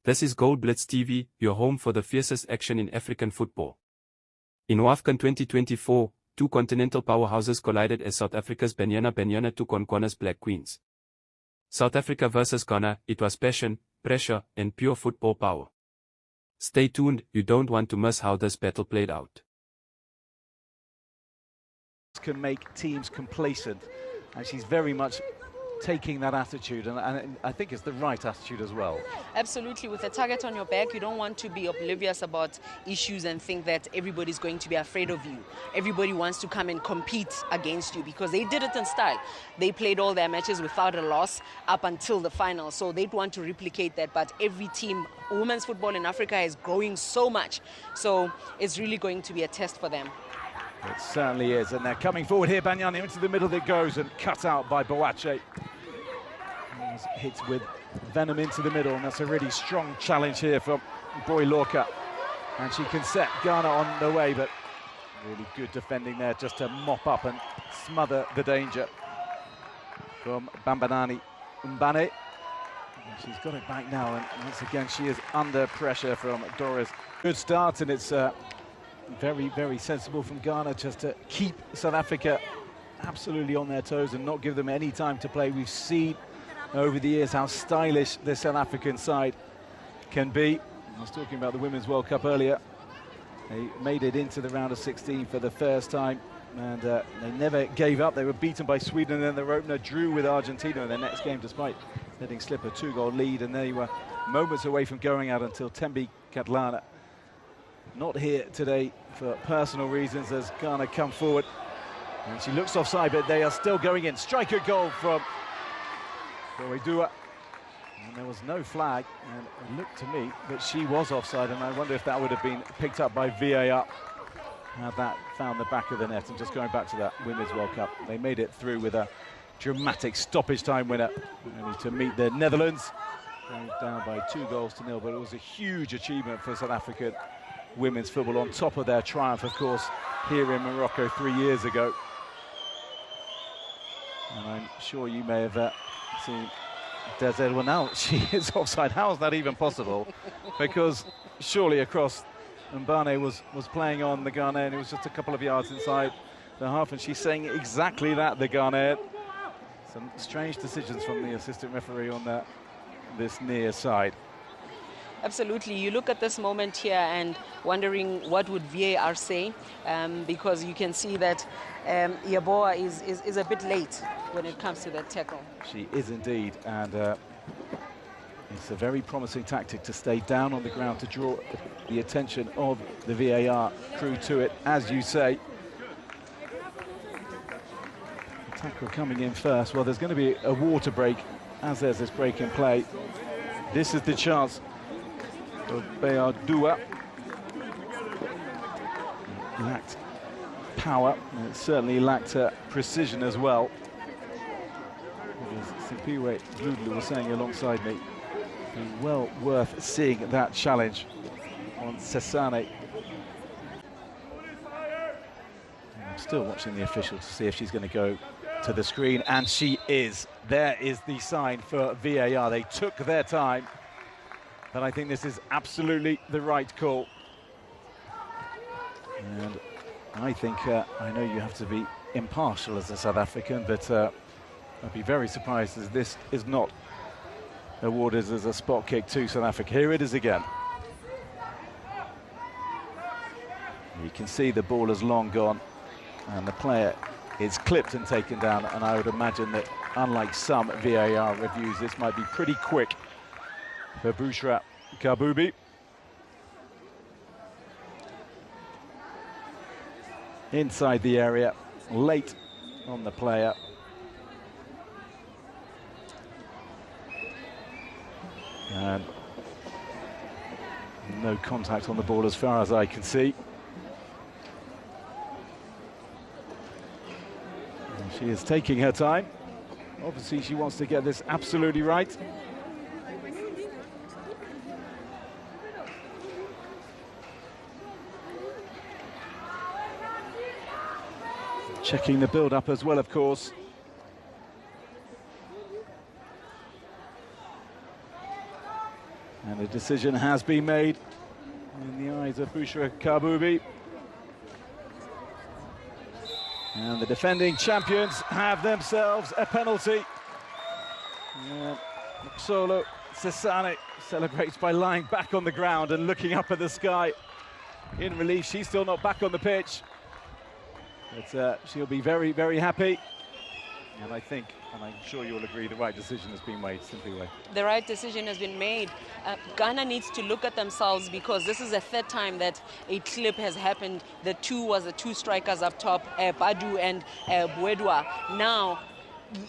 This is Gold Blitz TV, your home for the fiercest action in African football. In WAFCON 2024, two continental powerhouses collided as South Africa's Banyana Banyana took on Ghana's Black Queens. South Africa versus Ghana, it was passion, pressure, and pure football power. Stay tuned, you don't want to miss how this battle played out. Can make teams complacent, and she's very much taking that attitude, and I think it's the right attitude as well. Absolutely. With a target on your back, you don't want to be oblivious about issues and think that everybody's going to be afraid of you. Everybody wants to come and compete against you because they did it in style. They played all their matches without a loss up until the final, so they'd want to replicate that. But every team, women's football in Africa is growing so much, so it's really going to be a test for them. It certainly is, and they're coming forward here. Banyana into the middle it goes, and cut out by Boache. Hits with venom into the middle, and that's a really strong challenge here from Boy Lorca. And she can set Ghana on the way, but really good defending there just to mop up and smother the danger from Bambanani Mbane. She's got it back now, and once again she is under pressure from Doris. Good start, and it's very, very sensible from Ghana just to keep South Africa absolutely on their toes and not give them any time to play. We've seen over the years how stylish the South African side can be. I was talking about the Women's World Cup earlier. They made it into the round of 16 for the first time, and they never gave up. They were beaten by Sweden, and then their opener drew with Argentina in their next game despite letting slip a 2-goal lead, and they were moments away from going out until Thembi Kgatlana. Not here today for personal reasons as Ghana come forward. And she looks offside, but they are still going in. Striker goal from Dua. And there was no flag, and it looked to me that she was offside, and I wonder if that would have been picked up by VAR had that found the back of the net. And just going back to that Women's World Cup, they made it through with a dramatic stoppage time winner, only to meet the Netherlands, going down by 2-0, but it was a huge achievement for South African women's football, on top of their triumph, of course, here in Morocco 3 years ago. And I'm sure you may have seen Desiree. Well, now she is offside. How is that even possible? Because surely across, Mbane was playing on the Ghanaian, it was just a couple of yards inside the half, and she's saying exactly that, the Ghanaian. Some strange decisions from the assistant referee on this near side. Absolutely. You look at this moment here and wondering what would VAR say, because you can see that Yeboah is a bit late when it comes to that tackle. She is indeed, and it's a very promising tactic to stay down on the ground to draw the attention of the VAR crew to it, as you say. The tackle coming in first. Well, there's going to be a water break as there's this break in play. This is the chance of Dua. Lacked power, and it certainly lacked precision as well. As Simpiwe Gludlu was saying alongside me, well worth seeing that challenge on Sesane. I'm still watching the official to see if she's going to go to the screen, and she is. There is the sign for VAR. They took their time, but I think this is absolutely the right call. And I think, I know you have to be impartial as a South African, but I'd be very surprised as this is not awarded as a spot kick to South Africa. Here it is again. You can see the ball is long gone, and the player is clipped and taken down, and I would imagine that, unlike some VAR reviews, this might be pretty quick for Bushra Kabubi. Inside the area, late on the player. And no contact on the ball as far as I can see. And she is taking her time. Obviously, she wants to get this absolutely right. Checking the build-up as well, of course. And And the decision has been made in the eyes of Bushra Kabubi. And the defending champions have themselves a penalty. Solo Sasane celebrates by lying back on the ground and looking up at the sky in relief. She's still not back on the pitch, but she'll be very, very happy. And I think, and I'm sure you'll agree, the right decision has been made, simply way. The right decision has been made. Ghana needs to look at themselves, because this is the third time that a clip has happened. The two strikers up top, Badu and Buedwa. Now,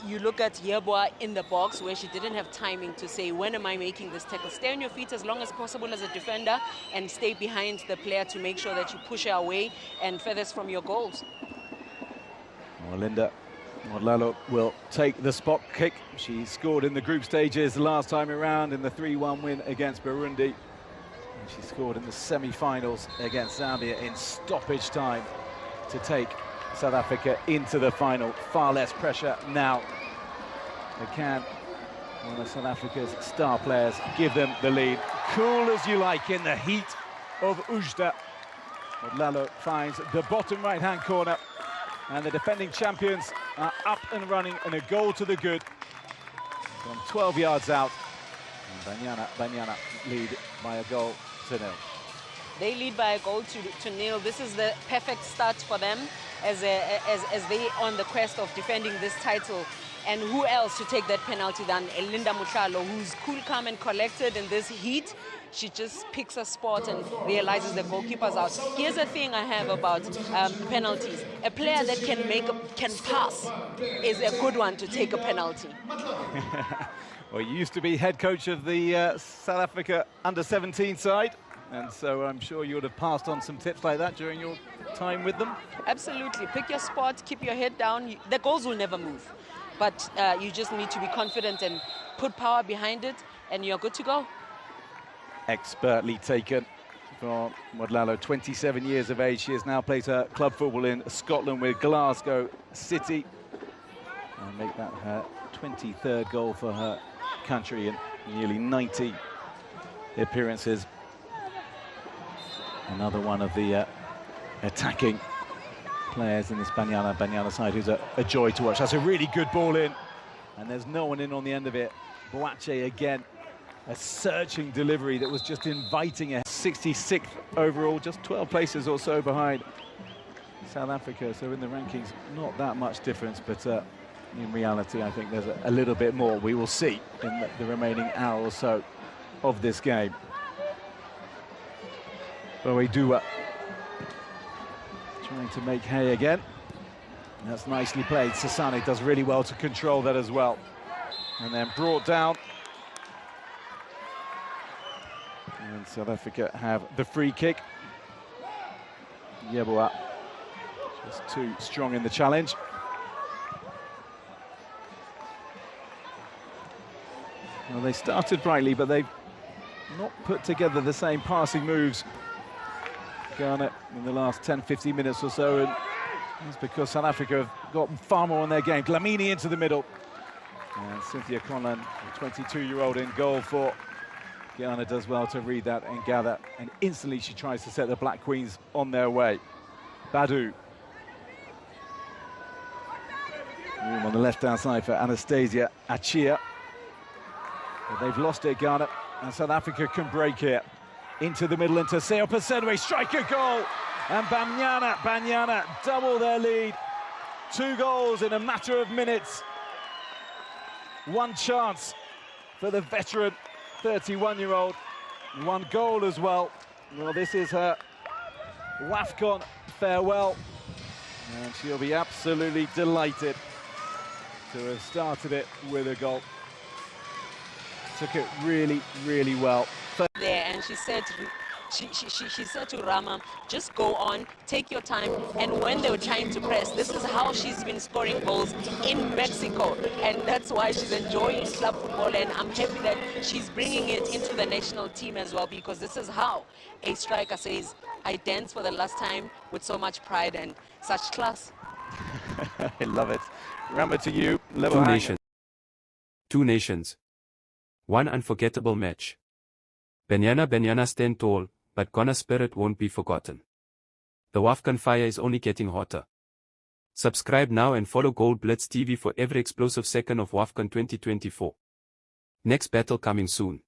you look at Yeboah in the box, where she didn't have timing to say, when am I making this tackle? Stay on your feet as long as possible as a defender and stay behind the player to make sure that you push her away and furthest from your goals. Well, Linda Modlalo will take the spot kick. She scored in the group stages the last time around in the 3-1 win against Burundi. And she scored in the semi-finals against Zambia in stoppage time to take South Africa into the final. Far less pressure now. They can, one of South Africa's star players, give them the lead. Cool as you like in the heat of Ujda. Modlalo finds the bottom right-hand corner, and the defending champions are up and running, and a goal to the good from 12 yards out. And Banyana lead by a goal to nil. They lead by a goal to nil. This is the perfect start for them as they on the quest of defending this title. And who else to take that penalty than Linda Mutlalo, who's cool, calm and collected in this heat. She just picks a spot and realizes the goalkeeper's out. Here's the thing I have about penalties. A player that can pass is a good one to take a penalty. Well, you used to be head coach of the South Africa under-17 side, and so I'm sure you would have passed on some tips like that during your time with them. Absolutely. Pick your spot, keep your head down. The goals will never move, but you just need to be confident and put power behind it, and you're good to go. Expertly taken from Modlalo, 27 years of age. She has now played her club football in Scotland with Glasgow City, and make that her 23rd goal for her country in nearly 90 appearances. Another one of the attacking players in this Banyana side, who's a joy to watch. That's a really good ball in, and there's no one in on the end of it. Boache again, a searching delivery that was just inviting a 66th overall, just 12 places or so behind South Africa. So in the rankings, not that much difference, but in reality, I think there's a little bit more. We will see in the remaining hour or so of this game. Boedua trying to make hay again. That's nicely played. Sasane does really well to control that as well. And then brought down. And South Africa have the free kick. Yeboah just too strong in the challenge. Well, they started brightly, but they've not put together the same passing moves, Ghana, in the last 10-15 minutes or so, and that's because South Africa have gotten far more on their game. Dlamini into the middle, and Cynthia Conlon, the 22-year-old, in goal for Ghana, does well to read that and gather, and instantly she tries to set the Black Queens on their way. Badu. Room on the left-hand side for Anastasia Achia. But they've lost it, Ghana, and South Africa can break here. Into the middle, into Seo Pasenwe, strike a goal! And Banyana double their lead. 2 goals in a matter of minutes. 1 chance for the veteran 31-year-old. 1 goal as well. Well, this is her WAFCON farewell. And she'll be absolutely delighted to have started it with a goal. Took it really, really well. There, and she said, she said to Rama, just go on, take your time. And when they were trying to press, this is how she's been scoring goals in Mexico, and that's why she's enjoying club football. And I'm happy that she's bringing it into the national team as well, because this is how a striker says, I dance for the last time with so much pride and such class. I love it. Rama, to you. Two nations. One unforgettable match. Banyana Banyana stand tall, but Ghana's spirit won't be forgotten. The WAFCON fire is only getting hotter. Subscribe now and follow Gold Blitz TV for every explosive second of WAFCON 2024. Next battle coming soon.